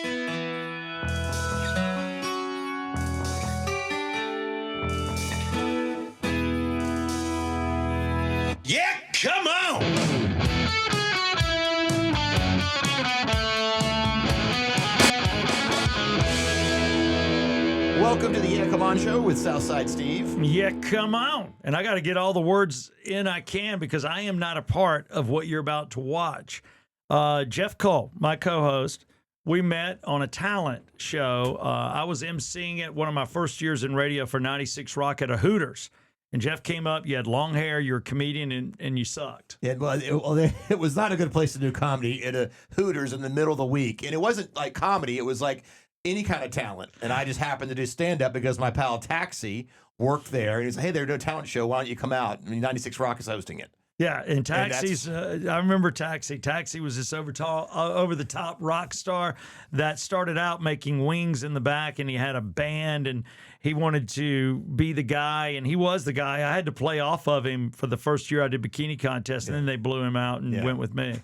Yeah, come on! Welcome to the Yeah Come On Show with Southside Steve. Yeah, come on. And I got to get all the words in I can because I am not a part of what you're about to watch. Jeff Cole, my co-host, we met on a talent show. I was emceeing it one of my first years in radio for 96 Rock at a Hooters. And Jeff came up, you had long hair, you're a comedian, and you sucked. Yeah, it was not a good place to do comedy at a Hooters in the middle of the week. And it wasn't like comedy, it was like any kind of talent. And I just happened to do stand-up because my pal Taxi worked there. And he said, hey, they're doing a talent show, why don't you come out? I mean, 96 Rock is hosting it. Yeah, and Taxi's, I remember Taxi. Taxi was this over-the-top rock star that started out making wings in the back, and he had a band, and he wanted to be the guy, and he was the guy. I had to play off of him for the first year I did Bikini Contest, and then they blew him out and went with me.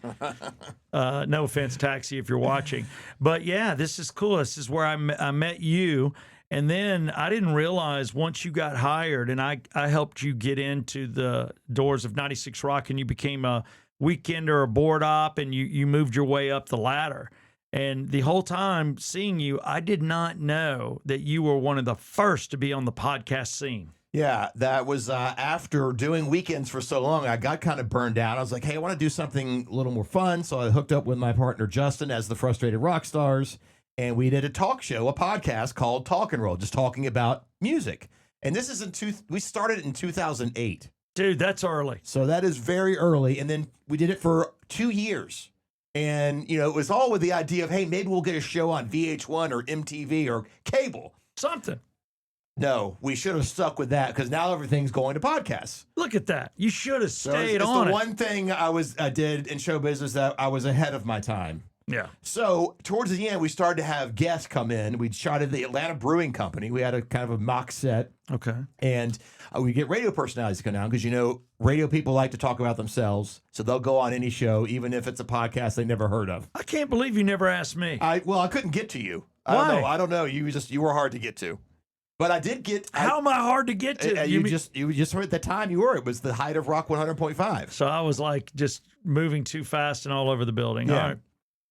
No offense, Taxi, if you're watching. But, yeah, this is cool. This is where I met you. And then I didn't realize once you got hired and I helped you get into the doors of 96 Rock and you became a weekender, a board op, and you moved your way up the ladder. And the whole time seeing you, I did not know that you were one of the first to be on the podcast scene. Yeah, that was after doing weekends for so long, I got kind of burned out. I was like, hey, I want to do something a little more fun. So I hooked up with my partner, Justin, as the Frustrated Rockstars. And we did a talk show, a podcast called Talk and Roll, just talking about music. And this is we started in 2008. Dude, that's early. So that is very early. And then we did it for 2 years. And, you know, it was all with the idea of, hey, maybe we'll get a show on VH1 or MTV or cable. Something. No, we should have stuck with that because now everything's going to podcasts. Look at that. You should have stayed it's on the it. one thing I did in show business that I was ahead of my time. Yeah. So towards the end, we started to have guests come in. We shot at the Atlanta Brewing Company. We had a kind of a mock set. Okay. And we get radio personalities to come down because, you know, radio people like to talk about themselves. So they'll go on any show, even if it's a podcast they never heard of. I can't believe you never asked me. I couldn't get to you. Why? I don't know. You were hard to get to. But I did get. How am I hard to get to? You just heard at the time you were. It was the height of Rock 100.5. So I was like just moving too fast and all over the building. Yeah. All right.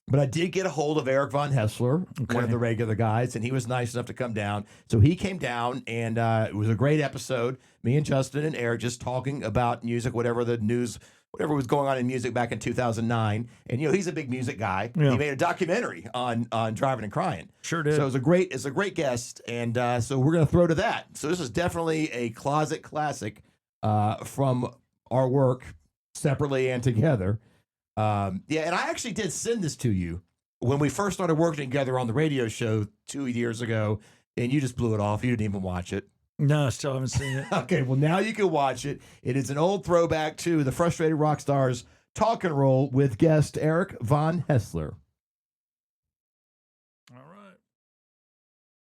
But I did get a hold of Eric Von Haessler, one of the regular guys, and he was nice enough to come down. So he came down, and it was a great episode. Me and Justin and Eric just talking about music, whatever was going on in music back in 2009. And, you know, he's a big music guy. Yeah. He made a documentary on Driving and Crying. Sure did. So it's a great guest, and so we're going to throw to that. So this is definitely a closet classic from our work separately and together. And I actually did send this to you when we first started working together on the radio show 2 years ago, and you just blew it off. You didn't even watch it. No, I still haven't seen it. Okay, well, now you can watch it. It is an old throwback to the Frustrated Rockstars Talk and Roll with guest Eric Von Haessler.